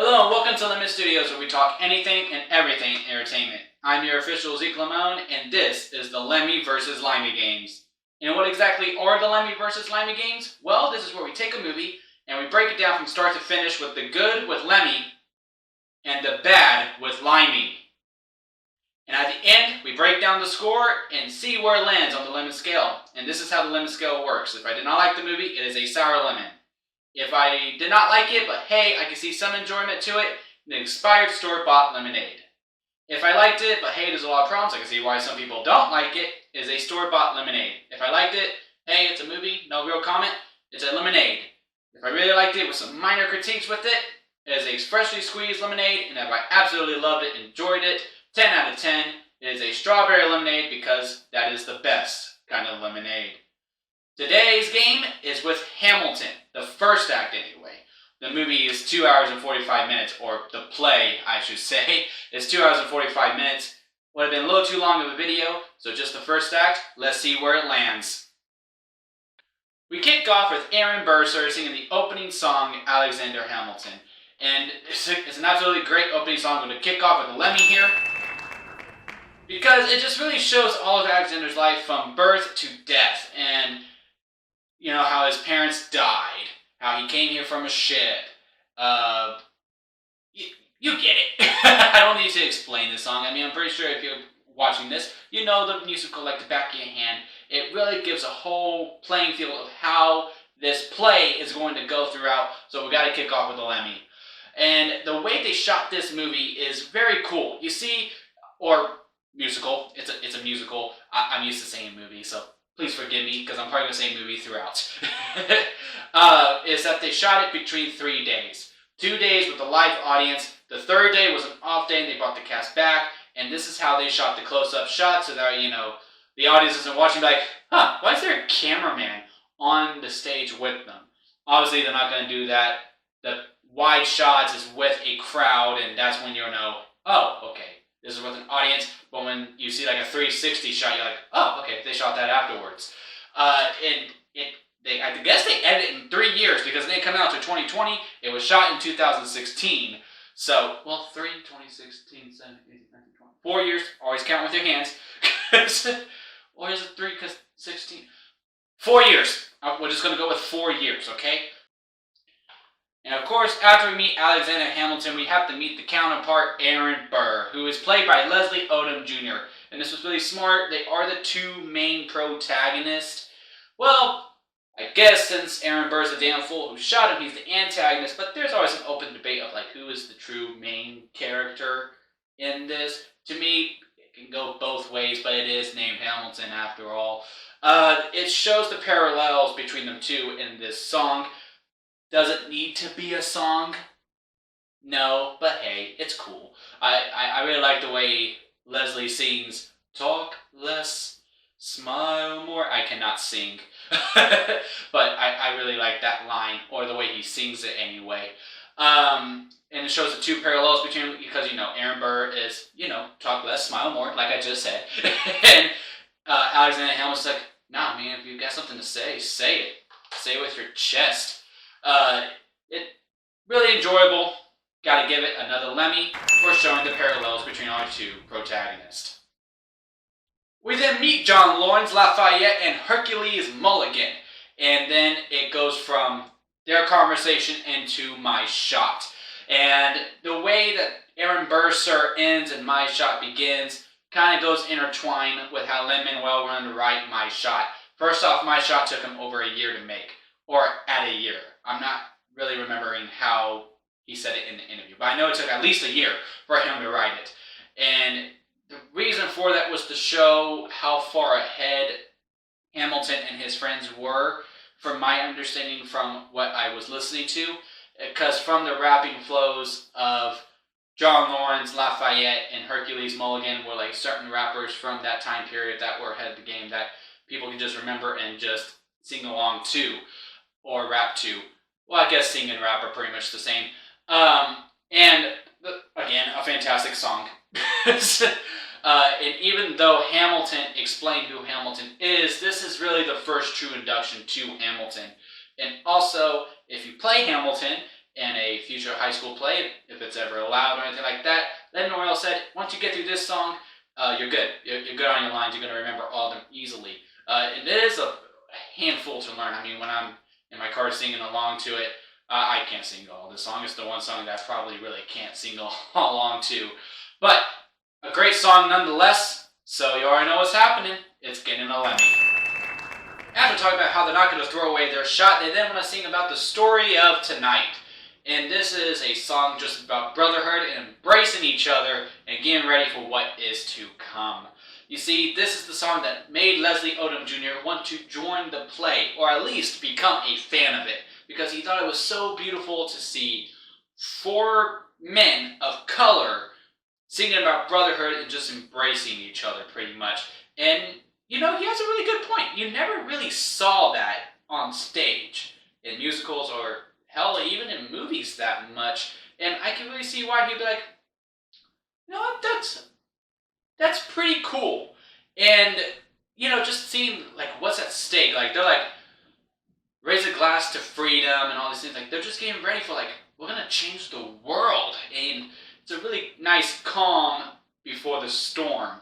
Hello and welcome to Lemmy Studios, where we talk anything and everything entertainment. I'm your official Zeke Lamone, and this is the Lemmy vs. Limey games. And what exactly are the Lemmy vs. Limey games? Well, this is where we take a movie and we break it down from start to finish with the good with Lemmy and the bad with Limey. And at the end, we break down the score and see where it lands on the lemon scale. And this is how the lemon scale works. If I did not like the movie, it is a sour lemon. If I did not like it, but hey, I can see some enjoyment to it, an expired store-bought lemonade. If I liked it, but hey, there's a lot of problems, I can see why some people don't like it, is a store-bought lemonade. If I liked it, hey, it's a movie, no real comment, it's a lemonade. If I really liked it with some minor critiques with it, it is a freshly squeezed lemonade, and if I absolutely loved it, enjoyed it, 10 out of 10, it is a strawberry lemonade because that is the best kind of lemonade. Today's game is with Hamilton, the first act anyway. The movie is 2 hours and 45 minutes, or the play, I should say, is 2 hours and 45 minutes. Would have been a little too long of a video, so just the first act, let's see where it lands. We kick off with Aaron Burr singing the opening song, Alexander Hamilton. And it's an absolutely great opening song. I'm going to kick off with a Lemmy here, because it just really shows all of Alexander's life from birth to death, and you know, how his parents died, how he came here from a ship. You get it. I don't need to explain this song. I mean, I'm pretty sure if you're watching this, you know the musical like the back of your hand. It really gives a whole playing field of how this play is going to go throughout, so we got to kick off with a Lemmy. And the way they shot this movie is very cool. You see, or musical, it's a musical. I'm used to saying movie, so please forgive me, because I'm probably going to say movie throughout. Is that they shot it between 3 days. 2 days with a live audience. The third day was an off day, and they brought the cast back. And this is how they shot the close-up shot, so that, you know, the audience isn't watching like, huh, why is there a cameraman on the stage with them? Obviously, they're not going to do that. The wide shots is with a crowd, and that's when you'll know, oh, okay, this is with an audience. But when you see like a 360 shot, you're like, oh, okay, they shot that afterwards. I guess they edited in 3 years, because it didn't come out to 2020. It was shot in 2016. So, well, 2016, 17, 18, 19, 20. 4 years. Always count with your hands. Or is it 3 because 16? 4 years. We're just going to go with 4 years, okay? And of course, after we meet Alexander Hamilton, we have to meet the counterpart, Aaron Burr, who is played by Leslie Odom Jr. And this was really smart. They are the two main protagonists. Well, I guess since Aaron Burr's the damn fool who shot him, he's the antagonist, but there's always an open debate of like who is the true main character in this. To me, it can go both ways, but it is named Hamilton after all. It shows the parallels between them two in this song. Does it need to be a song? No, but hey, it's cool. I really like the way Leslie sings, talk less, smile more. I cannot sing, but I really like that line, or the way he sings it anyway. And it shows the two parallels between them, because, you know, Aaron Burr is, you know, talk less, smile more, like I just said. And Alexander Hamilton's like, nah, man, if you got something to say, say it. Say it with your chest. It really enjoyable. Gotta give it another Lemmy for showing the parallels between our two protagonists. We then meet John Laurens Lafayette and Hercules Mulligan, and then it goes from their conversation into my shot. And the way that Aaron Burr ends and my shot begins kind of goes intertwined with how Lin-Manuel wanted to write my shot. First off, my shot took him over a year to make, or at a year. I'm not really remembering how he said it in the interview, but I know it took at least a year for him to write it. And the reason for that was to show how far ahead Hamilton and his friends were, from my understanding from what I was listening to, because from the rapping flows of John Laurens Lafayette and Hercules Mulligan were like certain rappers from that time period that were ahead of the game that people can just remember and just sing along to, or rap to. Well, I guess sing and rap are pretty much the same. Again, a fantastic song. And even though Hamilton explained who Hamilton is, this is really the first true induction to Hamilton. And also, if you play Hamilton in a future high high school play, if it's ever allowed or anything like that. Len Norrell said, once you get through this song, you're good. You're good on your lines. You're going to remember all of them easily. And it is a handful to learn. I mean, when I'm in my car singing along to it, I can't sing all the song. It's the one song that I probably really can't sing along to. But a great song nonetheless. So you already know what's happening. It's getting a Lemmy. After talking about how they're not going to throw away their shot, they then want to sing about the story of tonight. And this is a song just about brotherhood and embracing each other and getting ready for what is to come. You see, this is the song that made Leslie Odom Jr. want to join the play, or at least become a fan of it, because he thought it was so beautiful to see 4 men of color singing about brotherhood and just embracing each other pretty much. And, you know, he has a really good point. You never really saw that on stage in musicals or hell, even in movies that much. And I can really see why he'd be like, you know what, that's pretty cool. And, you know, just seeing, like, what's at stake. Like, they're like, raise a glass to freedom and all these things. Like, they're just getting ready for, like, we're going to change the world. And it's a really nice calm before the storm.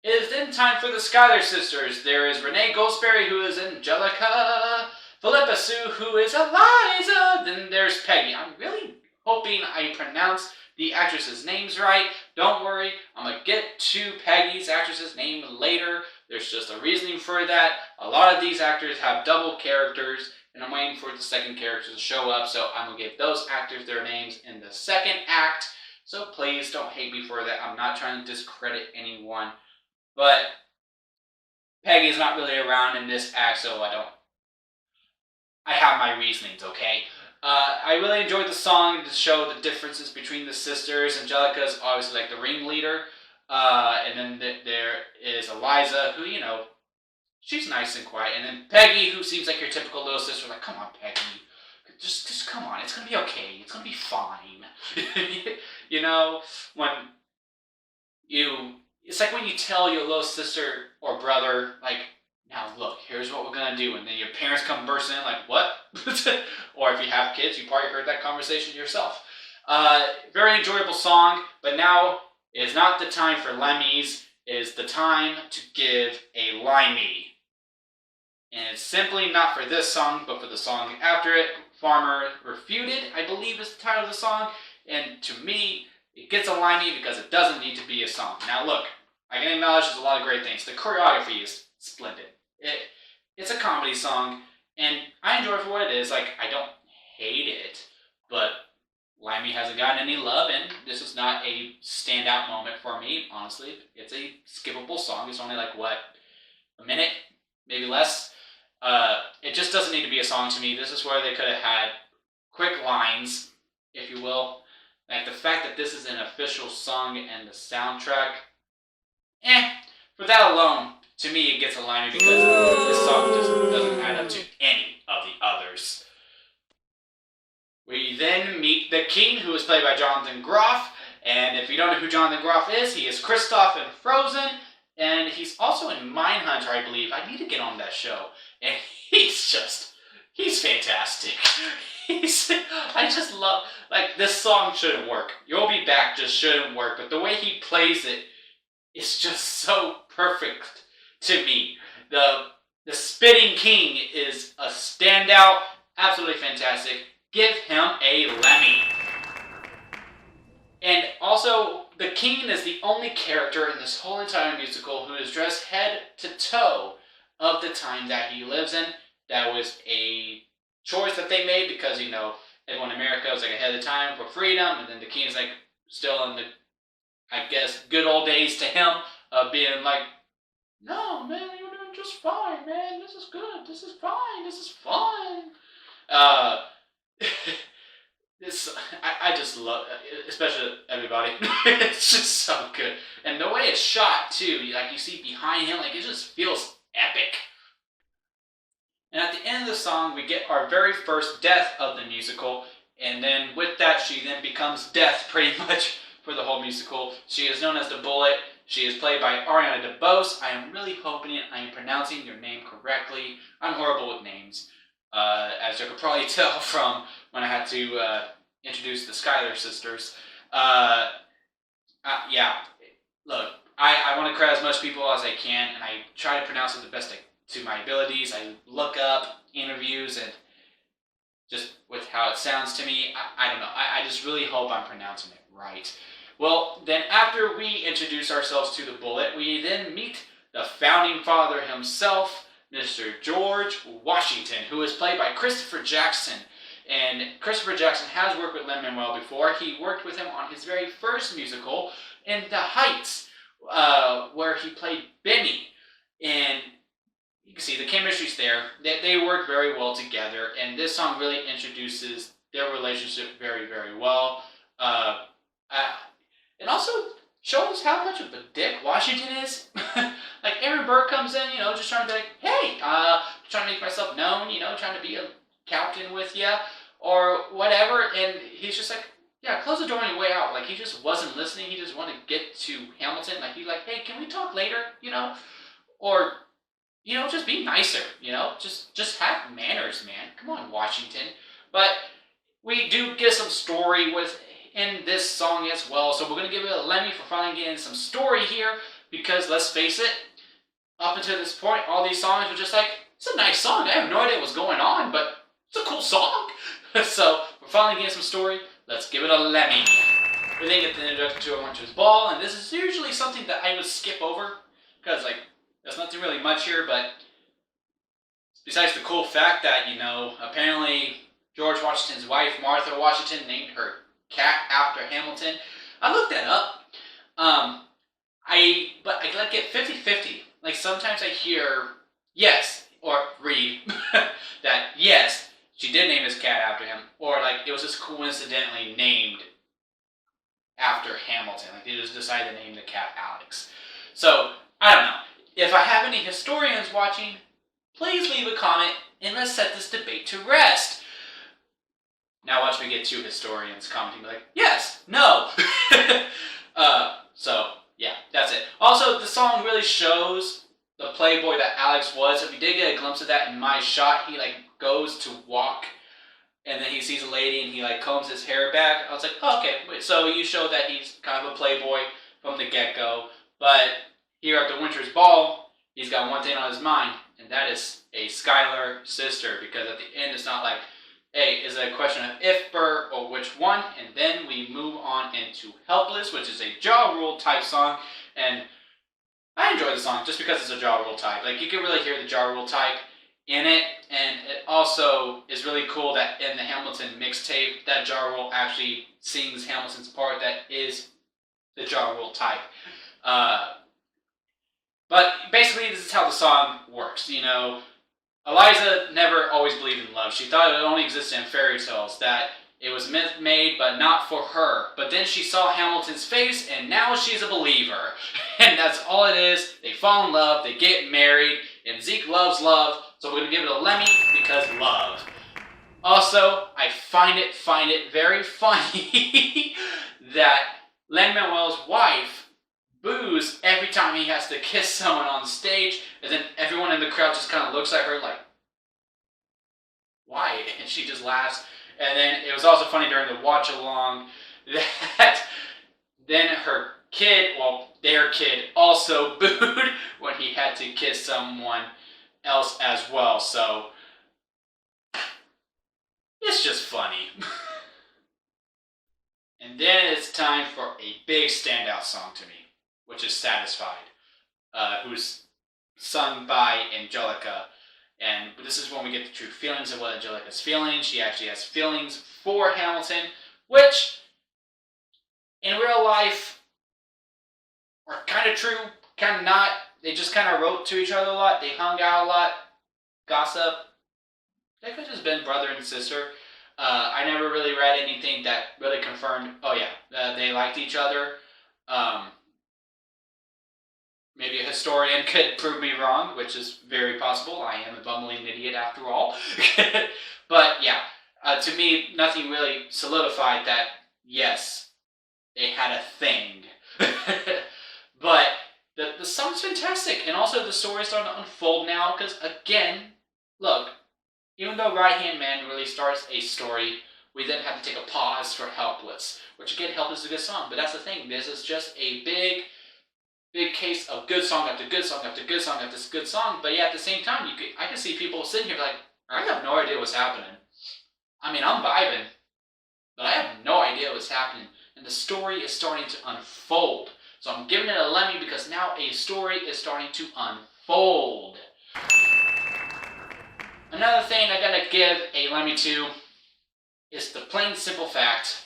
It is then time for the Schuyler sisters. There is Renee Goldsberry, who is Angelica, Philippa Sue, who is Eliza, then there's Peggy. I'm really hoping I pronounce the actresses' names right. Don't worry, I'm going to get to Peggy's actress's name later. There's just a reasoning for that. A lot of these actors have double characters, and I'm waiting for the second character to show up, so I'm going to give those actors their names in the second act. So please don't hate me for that. I'm not trying to discredit anyone. But Peggy is not really around in this act, so I have my reasonings, okay? I really enjoyed the song to show the differences between the sisters. Angelica is obviously like the ringleader. And then there is Eliza, who, you know, she's nice and quiet. And then Peggy, who seems like your typical little sister. Like, come on, Peggy. Just come on. It's going to be okay. It's going to be fine. You know, when it's like when you tell your little sister or brother, like, now look, here's what we're going to do. And then your parents come bursting in like, what? Or if you have kids, you probably heard that conversation yourself. Very enjoyable song, but now is not the time for Lemmys. It is the time to give a Limey. And it's simply not for this song, but for the song after it. Farmer Refuted, I believe is the title of the song. And to me, it gets a Limey because it doesn't need to be a song. Now look, I can acknowledge there's a lot of great things. The choreography is splendid. It's a comedy song, and I enjoy it for what it is. Like, I don't hate it, but Limey hasn't gotten any love, and this is not a standout moment for me, honestly. It's a skippable song. It's only like, what, a minute? Maybe less? It just doesn't need to be a song to me. This is where they could have had quick lines, if you will. Like, the fact that this is an official song and the soundtrack, for that alone, to me, it gets a Limey because this song just doesn't add up to any of the others. We then meet the King, who is played by Jonathan Groff. And if you don't know who Jonathan Groff is, he is Kristoff in Frozen. And he's also in Mindhunter, I believe. I need to get on that show. And he's fantastic. I just love, like, this song shouldn't work. You'll Be Back just shouldn't work. But the way he plays it is just so perfect to me. The Spitting King is a standout, absolutely fantastic. Give him a Lemmy. And also, the King is the only character in this whole entire musical who is dressed head to toe of the time that he lives in. That was a choice that they made because, you know, everyone in America was like ahead of the time for freedom, and then the King is like still in the, I guess, good old days to him of being like, no, man, you're doing just fine, man. This is good. This is fine. This is fine. I just love, especially everybody. It's just so good. And the way it's shot, too, like you see behind him, like it just feels epic. And at the end of the song, we get our very first death of the musical. And then with that, she then becomes death pretty much for the whole musical. She is known as the Bullet. She is played by Ariana DeBose. I am really hoping I am pronouncing your name correctly. I'm horrible with names. as you could probably tell from when I had to introduce the Schuyler sisters. Uh, yeah, look, I want to credit as much people as I can, and I try to pronounce it the best to my abilities. I look up interviews and just with how it sounds to me, I don't know. I just really hope I'm pronouncing it right. Well, then after we introduce ourselves to the bullet, we then meet the founding father himself, Mr. George Washington, who is played by Christopher Jackson. And Christopher Jackson has worked with Lin-Manuel before. He worked with him on his very first musical, In the Heights, where he played Benny. And you can see the chemistry's there. They work very well together, and this song really introduces their relationship very, very well. It also shows how much of a dick Washington is. Like, Aaron Burr comes in, just trying to be like, hey, trying to make myself known, trying to be a captain with you, or whatever, and he's just like, yeah, close the door on your way out. Like, he just wasn't listening. He just wanted to get to Hamilton. Like, he's like, hey, can we talk later, Or, just be nicer, Just have manners, man. Come on, Washington. But we do get some story in this song as well, so we're going to give it a Lemmy for finally getting some story here, because let's face it, up until this point, all these songs were just like, it's a nice song. I have no idea what's going on, but it's a cool song. So, we're finally getting some story. Let's give it a Lemmy. We then get the introduction to A Winter's Ball, and this is usually something that I would skip over, because, there's nothing really much here, but besides the cool fact that, apparently George Washington's wife, Martha Washington, named her cat after Hamilton. I looked that up. But I get 50-50. Like, sometimes I hear yes, or read that yes, she did name his cat after him, or it was just coincidentally named after Hamilton. Like, they just decided to name the cat Alex. So, I don't know. If I have any historians watching, please leave a comment and let's set this debate to rest. Now watch me get two historians commenting like, yes, no. So, yeah, that's it. Also, the song really shows the playboy that Alex was. If you did get a glimpse of that in my shot, he goes to walk and then he sees a lady and he combs his hair back. I was like, oh, okay, wait, so you show that he's kind of a playboy from the get-go. But here at the Winter's Ball, he's got one thing on his mind, and that is a Schuyler sister, because at the end it's not like, hey, is it a question of if, Burr, or which one? And then we move on into Helpless, which is a Ja Rule type song, and I enjoy the song just because it's a Ja Rule type. You can really hear the Ja Rule type in it, and it also is really cool that in the Hamilton mixtape, that Ja Rule actually sings Hamilton's part that is the Ja Rule type. But basically, this is how the song works. Eliza never always believed in love. She thought it only existed in fairy tales, that it was myth-made, but not for her. But then she saw Hamilton's face, and now she's a believer. And that's all it is. They fall in love, they get married, and Zeke loves love, so we're going to give it a Lemmy because love. Also, I find it very funny that Lin-Manuel's wife boos every time he has to kiss someone on stage, and then everyone in the crowd just kind of looks at her like, why? And she just laughs. And then it was also funny during the watch along that then her kid, their kid, also booed when he had to kiss someone else as well. So it's just funny. And then it's time for a big standout song to me, which is Satisfied, who's sung by Angelica. And this is when we get the true feelings of what Angelica's feeling. She actually has feelings for Hamilton, which in real life are kind of true, kind of not. They just kind of wrote to each other a lot. They hung out a lot, gossip. They could have just been brother and sister. I never really read anything that really confirmed, they liked each other. Maybe a historian could prove me wrong, which is very possible. I am a bumbling idiot after all. But yeah, to me, nothing really solidified that, yes, they had a thing. But the song's fantastic. And also the story's starting to unfold now because, again, look, Even though Right Hand Man really starts a story, we then have to take a pause for Helpless. Which again, Helpless is a good song, but that's the thing. This is just a big case of good song after good song after good song after good song. But yeah, at the same time, I can see people sitting here like, I have no idea what's happening. I mean, I'm vibing, but I have no idea what's happening. And the story is starting to unfold. So I'm giving it a Lemmy because now a story is starting to unfold. Another thing I gotta give a Lemmy to is the plain simple fact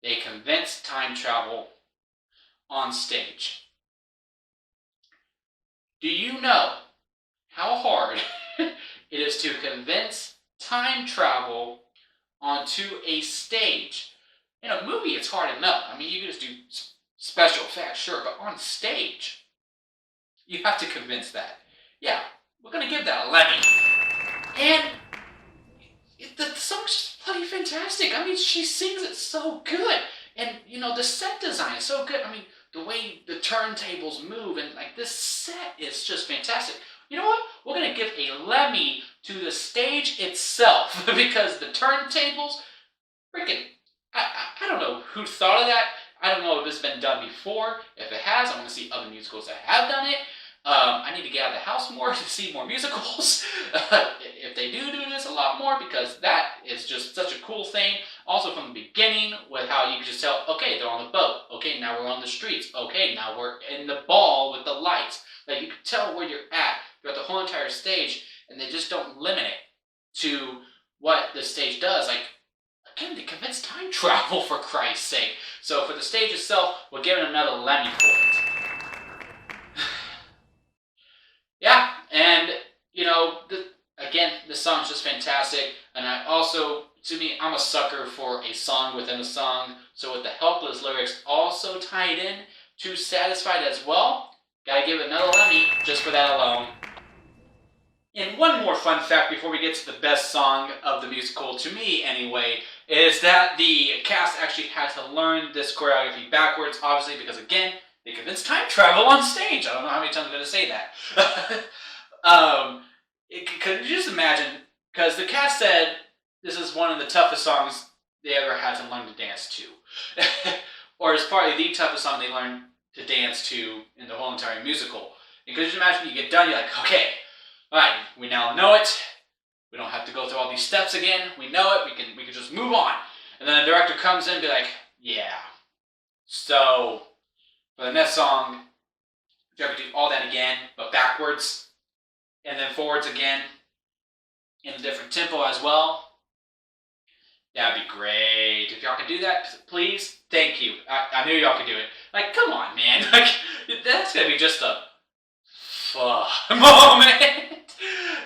they convince time travel on stage. Do you know how hard it is to convince time travel onto a stage? In a movie, it's hard enough. I mean, you can just do special effects, sure, but on stage, you have to convince that. Yeah, we're gonna give that a Lemmy. And the song's just bloody fantastic. I mean, she sings it so good. And, the set design is so good. I mean, the way the turntables move and, this set is just fantastic. You know what? We're going to give a Lemmy to the stage itself because the turntables, freaking, I don't know who thought of that. I don't know if this has been done before. If it has, I want to see other musicals that have done it. I need to get out of the house more to see more musicals. If they do this a lot more, because that is just such a cool thing. Also from the beginning, with how you can just tell, okay, they're on the boat. Okay, now we're on the streets. Okay, now we're in the ball with the lights. Like, you can tell where you're at throughout the whole entire stage, and they just don't limit it to what the stage does. Like, again, they convince time travel, for Christ's sake. So for the stage itself, we're giving another Lemmy for it. Yeah, and, again, this song's just fantastic, and I'm a sucker for a song within a song, so with the Helpless lyrics also tied in to Satisfied as well, gotta give it another Lemmy just for that alone. And one more fun fact before we get to the best song of the musical, to me anyway, is that the cast actually had to learn this choreography backwards, obviously, because again, they convinced time travel on stage. I don't know how many times I'm going to say that. Could you just imagine, because the cast said this is one of the toughest songs they ever had to learn to dance to. Or it's probably the toughest song they learned to dance to in the whole entire musical. And could you just imagine, you get done, you're like, okay, alright, we now know it. We don't have to go through all these steps again. We know it. We can just move on. And then the director comes in and be like, yeah. So, for the next song, you have to do all that again, but backwards. And then forwards again. In a different tempo as well. That'd be great. If y'all can do that, please, thank you. I knew y'all could do it. Like, come on, man. Like, that's going to be just a fun moment.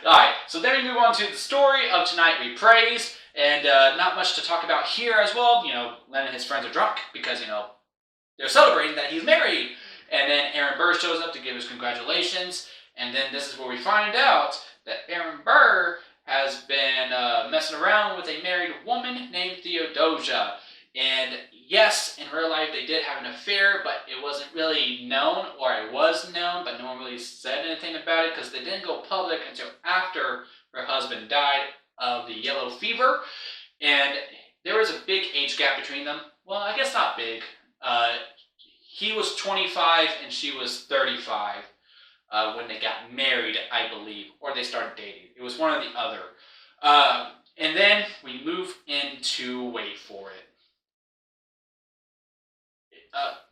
Alright, so then we move on to the story of Tonight We Praise, and not much to talk about here as well. Len and his friends are drunk because, they're celebrating that he's married. And then Aaron Burr shows up to give his congratulations, and then this is where we find out that Aaron Burr has been messing around with a married woman named Theodosia. And yes, in real life they did have an affair, but it wasn't really known, or it was known, but no one really said anything about it because they didn't go public until after her husband died of the yellow fever. And there was a big age gap between them. Well, I guess not big. He was 25 and she was 35 when they got married, I believe, or they started dating. It was one or the other. And then we move into, wait for it.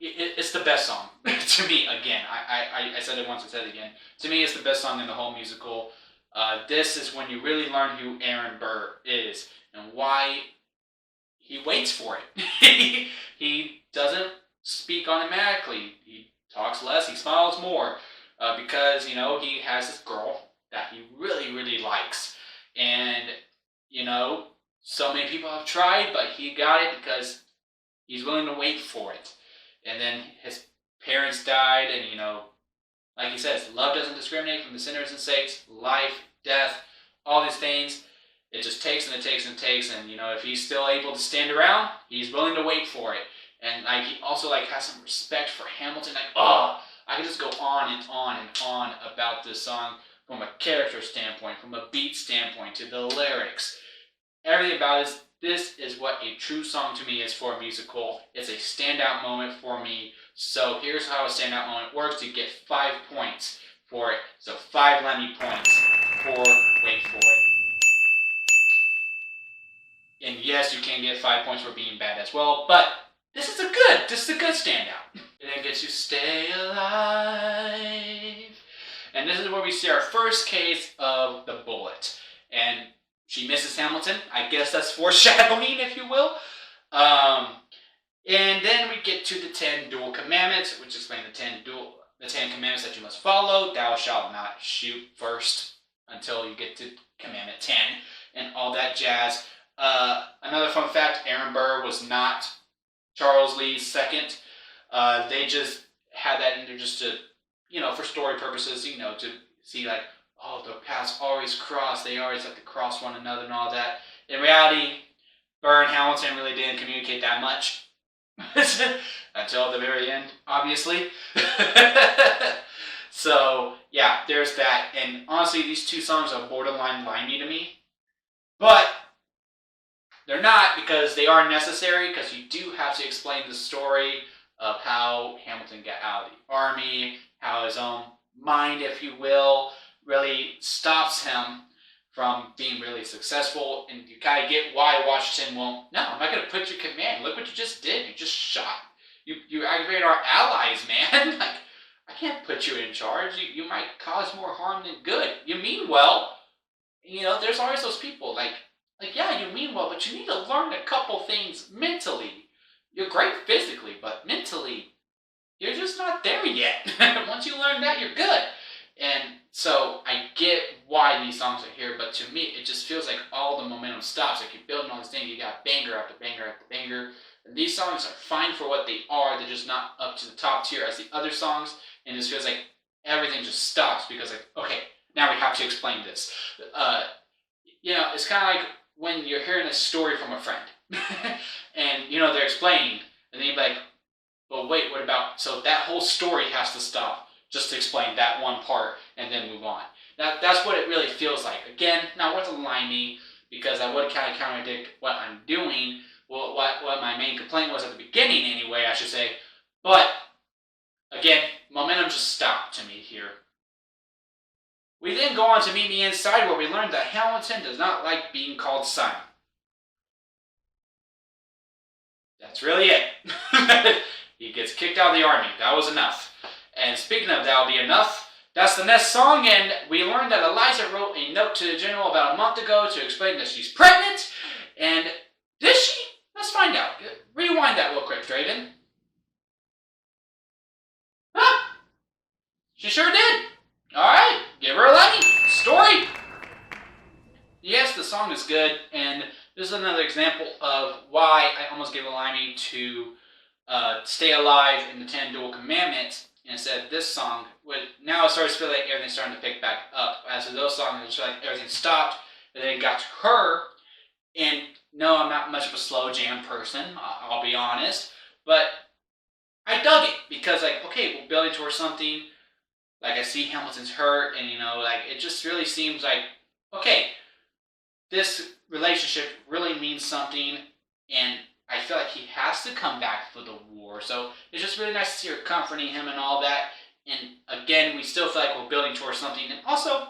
It's the best song to me. Again, I said it once, I said it again. To me, it's the best song in the whole musical. This is when you really learn who Aaron Burr is and why he waits for it. He doesn't speak automatically. He talks less. He smiles more because he has this girl that he really, really likes, and so many people have tried, but he got it because he's willing to wait for it. And then his parents died, and like he says, love doesn't discriminate from the sinners and saints, life, death, all these things. It just takes and it takes and it takes, and if he's still able to stand around, he's willing to wait for it. And he also has some respect for Hamilton. I could just go on and on and on about this song, from a character standpoint, from a beat standpoint, to the lyrics. Everything about this is what a true song to me is for a musical. It's a standout moment for me. So here's how a standout moment works. You get 5 points for it. So 5 Lemmy points for, wait for it. And yes, you can get 5 points for being bad as well, but this is a good standout. It then gets you Stay Alive. And this is where we see our first case of the bullet. And she misses Hamilton. I guess that's foreshadowing, if you will. And then we get to the 10 dual commandments, which explain the 10 commandments that you must follow. Thou shalt not shoot first until you get to commandment 10 and all that jazz. Another fun fact, Aaron Burr was not Charles Lee's second. They just had that in there just to, for story purposes, to see like, oh, their paths always cross. They always have to cross one another and all that. In reality, Burr and Hamilton really didn't communicate that much. Until the very end, obviously. So, yeah, there's that. And honestly, these 2 songs are borderline limey to me. But they're not, because they are necessary, because you do have to explain the story of how Hamilton got out of the army, how his own mind, if you will, really stops him from being really successful, and you kind of get why Washington won't. No, I'm not going to put your command. Look what you just did. You just shot. You aggravated our allies, man. Like, I can't put you in charge. You might cause more harm than good. You mean well. There's always those people like yeah, you mean well, but you need to learn a couple things mentally. You're great physically, but mentally, you're just not there yet. Once you learn that, you're good. And so I get why these songs are here, but to me, it just feels like all the momentum stops. Like you're building all this thing, you got banger after banger after banger. And these songs are fine for what they are. They're just not up to the top tier as the other songs. And it just feels like everything just stops because, like, okay, now we have to explain this. It's kind of like when you're hearing a story from a friend. And, they're explaining. And then you're like, well, wait, what about... So that whole story has to stop just to explain that one part and then move on. That's what it really feels like. Again, not worth a limey, because I would kind of contradict what I'm doing. Well, what my main complaint was at the beginning anyway, I should say. But, again, momentum just stopped to me here. We then go on to Meet Me Inside, where we learn that Hamilton does not like being called son. That's really it. He gets kicked out of the army. That was enough. And speaking of that'll be enough, that's the next song, and we learned that Eliza wrote a note to the general about a month ago to explain that she's pregnant. And did she? Let's find out. Rewind that real quick, Draven. Huh? She sure did. Alright, give her a Lemmy. Story. Yes, the song is good, and this is another example of why I almost gave a Lemmy to Stay Alive in the 10 Dual Commandments instead of this song. Now it starts to feel like everything's starting to pick back up. As for those songs, it's like everything stopped, and then it got to her. And no, I'm not much of a slow jam person, I'll be honest, but I dug it because, like, okay, we're building towards something. Like, I see Hamilton's hurt, and, it just really seems like, okay, this relationship really means something, and I feel like he has to come back for the war. So it's just really nice to see her comforting him and all that. And again, we still feel like we're building towards something. And also,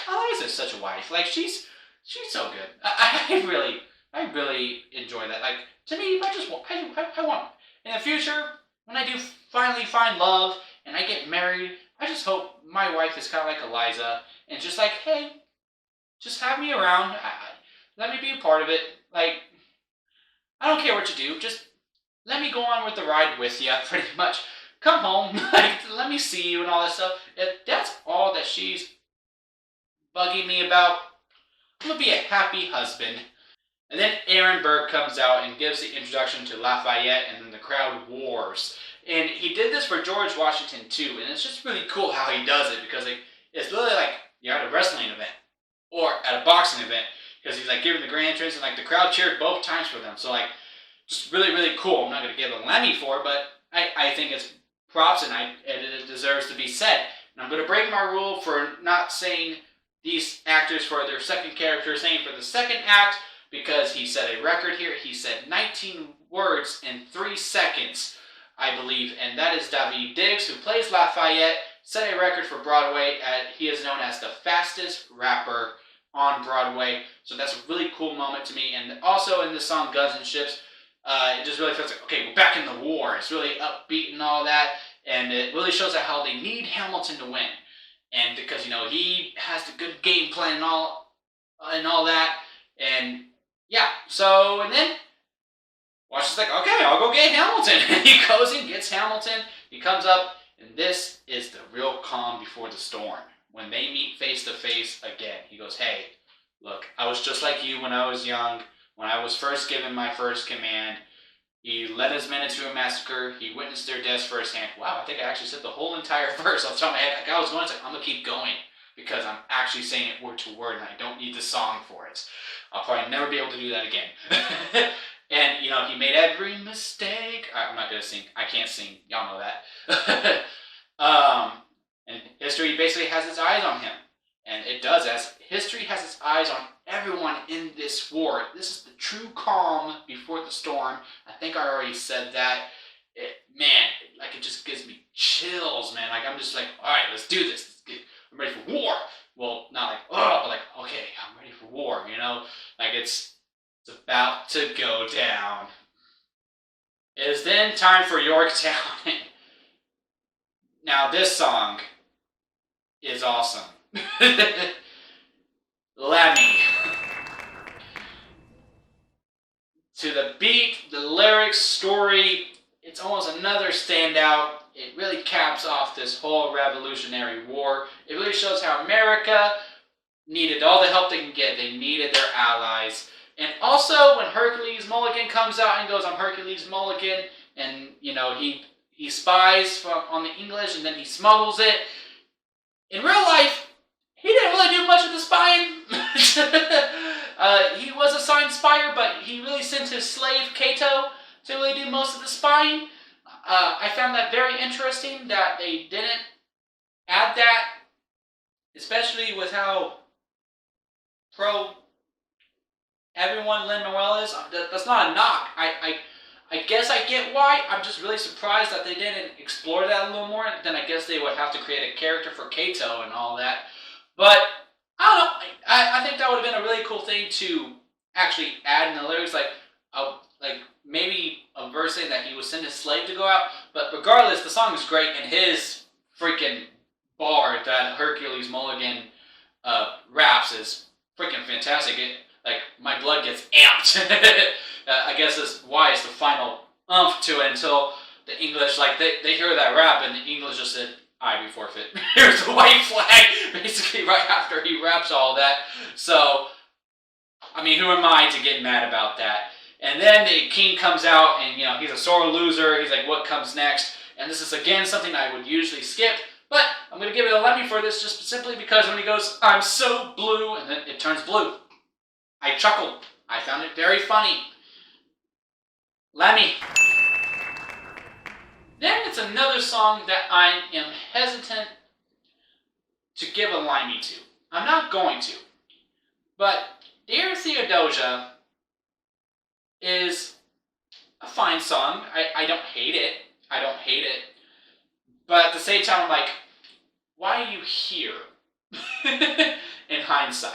Eliza's such a wife. Like, she's so good. I really enjoy that. Like, to me, I want in the future, when I do finally find love and I get married, I just hope my wife is kind of like Eliza and just like, hey, just have me around. Let me be a part of it. Like, I don't care what you do. Just let me go on with the ride with you, pretty much. Come home. Like, let me see you and all that stuff. If that's all that she's bugging me about, I'm going to be a happy husband. And then Aaron Burr comes out and gives the introduction to Lafayette, and then the crowd roars. And he did this for George Washington too, and it's just really cool how he does it, because it's literally like you're at a wrestling event or at a boxing event, because he's like giving the grand entrance, and like the crowd cheered both times for them. So like, just really, really cool. I'm not going to give a Lemmy for it, but I think it's props, and it deserves to be said. And I'm going to break my rule for not saying these actors for their second character's name for the second act, because he set a record here. He said 19 words in 3 seconds, I believe, and that is Daveed Diggs, who plays Lafayette, set a record for Broadway. He is known as the fastest rapper on Broadway, so that's a really cool moment to me. And also in the song Guns and Ships, it just really feels like, okay, we're back in the war. It's really upbeat and all that, and it really shows how they need Hamilton to win. And because, he has the good game plan and all that, and yeah, so, and then Washington's like, okay, I'll go get Hamilton. And he goes and gets Hamilton. He comes up, and this is the real calm before the storm. When they meet face to face again, he goes, hey, look, I was just like you when I was young. When I was first given my first command, he led his men into a massacre. He witnessed their deaths firsthand. Wow, I think I actually said the whole entire verse off the top of my head. Like I was going to say, I'm going to keep going because I'm actually saying it word to word and I don't need the song for it. I'll probably never be able to do that again. And, he made every mistake. I'm not going to sing. I can't sing. Y'all know that. And history basically has its eyes on him. And it does, as history has its eyes on everyone in this war. This is the true calm before the storm. I think I already said that. It just gives me chills, man. Like, I'm just like, all right, let's do this. I'm ready for war. Well, not like, oh, but like, okay, I'm ready for war, Like, it's about to go down. It is then time for Yorktown. Now, this song is awesome. Lemmy. To the beat, the lyrics, story, it's almost another standout. It really caps off this whole Revolutionary War. It really shows how America needed all the help they can get. They needed their allies. And also, when Hercules Mulligan comes out and goes, I'm Hercules Mulligan, and, he spies on the English, and then he smuggles it. In real life, he didn't really do much of the spying. He was assigned spyer, but he really sent his slave, Cato, to really do most of the spying. I found that very interesting that they didn't add that, especially with how pro everyone Lin-Manuel is. That's not a knock. I guess I get why. I'm just really surprised that they didn't explore that a little more. Then I guess they would have to create a character for Cato and all that. But I don't know. I think that would have been a really cool thing to actually add in the lyrics, like maybe a verse saying that he would send his slave to go out. But regardless, the song is great, and his freaking bar that Hercules Mulligan raps is freaking fantastic. My blood gets amped. I guess that's why it's the final umph to it until the English, they hear that rap and the English just said, "Aye, we forfeit." Here's the white flag, basically right after he raps all that. So, I mean, who am I to get mad about that? And then the king comes out and, he's a sore loser. He's like, what comes next? And this is, again, something I would usually skip. But I'm going to give it a Lemmy for this just simply because when he goes, I'm so blue, and then it turns blue. I chuckled. I found it very funny. Lemmy. Then it's another song that I am hesitant to give a Limey to. I'm not going to. But Dear Theodosia is a fine song. I don't hate it. I don't hate it. But at the same time, I'm like, why are you here? In hindsight.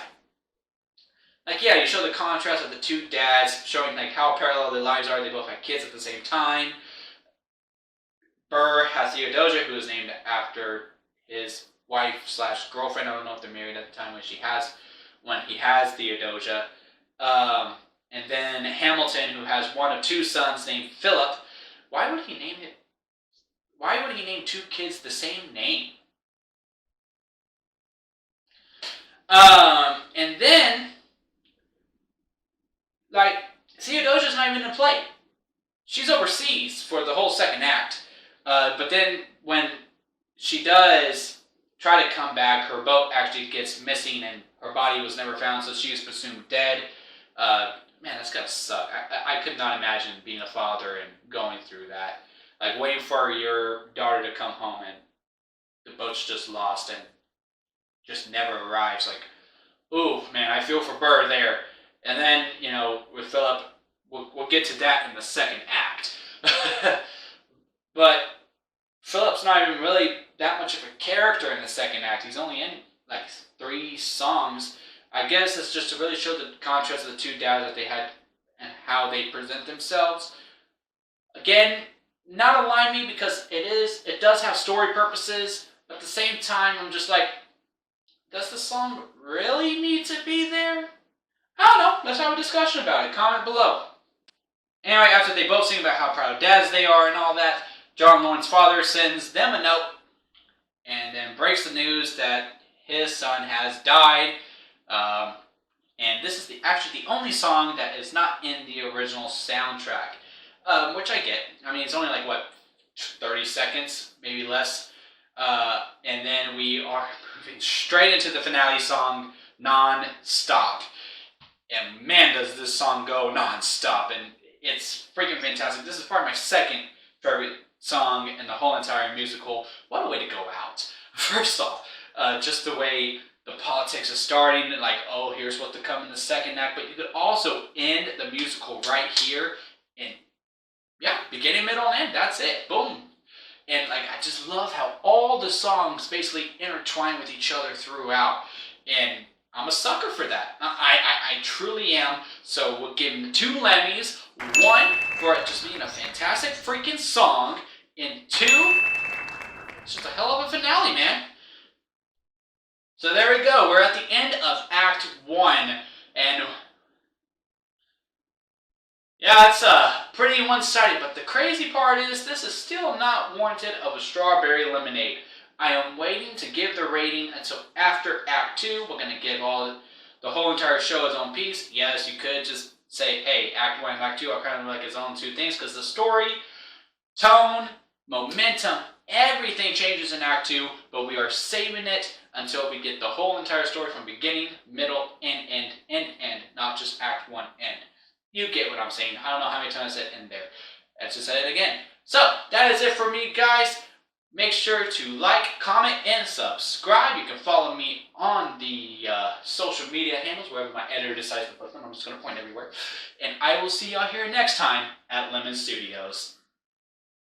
Yeah, you show the contrast of the two dads, showing how parallel their lives are. They both had kids at the same time. Burr has Theodosia, who is named after his wife/girlfriend. I don't know if they're married at the time when he has Theodosia. And then Hamilton, who has one of two sons named Philip. Why would he name two kids the same name? And then, Theodosia's not even in the play. She's overseas for the whole second act. But then when she does try to come back, her boat actually gets missing and her body was never found, so she is presumed dead. Man, that's gotta suck. I could not imagine being a father and going through that. Waiting for your daughter to come home and the boat's just lost and just never arrives. Like, ooh, man, I feel for Burr there. And then, with Philip, we'll get to that in the second act. But Philip's not even really that much of a character in the second act. He's only in like 3 songs. I guess it's just to really show the contrast of the 2 dads that they had and how they present themselves. Again, not a Limey because it does have story purposes, but at the same time, I'm just like, does the song really need to be there? I don't know. Let's have a discussion about it. Comment below. Anyway, after they both sing about how proud of dads they are and all that, John Lauren's father sends them a note and then breaks the news that his son has died. And this is actually the only song that is not in the original soundtrack, which I get. I mean, it's only like, 30 seconds, maybe less. And then we are moving straight into the finale song, Non-Stop. And man, does this song go non-stop. And it's freaking fantastic. This is probably my second favorite song in the whole entire musical. What a way to go out. First off, just the way the politics is starting, and like, oh, here's what to come in the second act. But you could also end the musical right here. And yeah, beginning, middle, and end. That's it. Boom. And like, I just love how all the songs basically intertwine with each other throughout. And I'm a sucker for that. I truly am. So we'll give him 2 Lemmys. 1 for it just being a fantastic freaking song. And 2, it's just a hell of a finale, man. So there we go. We're at the end of Act 1. And yeah, it's pretty one-sided. But the crazy part is this is still not warranted of a strawberry lemonade. I am waiting to give the rating until after Act 2. We're going to give the whole entire show its own piece. Yes, you could just say, hey, Act 1 and Act 2 are kind of like its own 2 things, because the story, tone, momentum, everything changes in Act 2, but we are saving it until we get the whole entire story from beginning, middle, and end, not just Act 1 end. You get what I'm saying. I don't know how many times I said end there. Let's just say it again. So, that is it for me, guys. Make sure to like, comment, and subscribe. You can follow me on the social media handles, wherever my editor decides to put them. I'm just going to point everywhere. And I will see y'all here next time at Lemon Studios.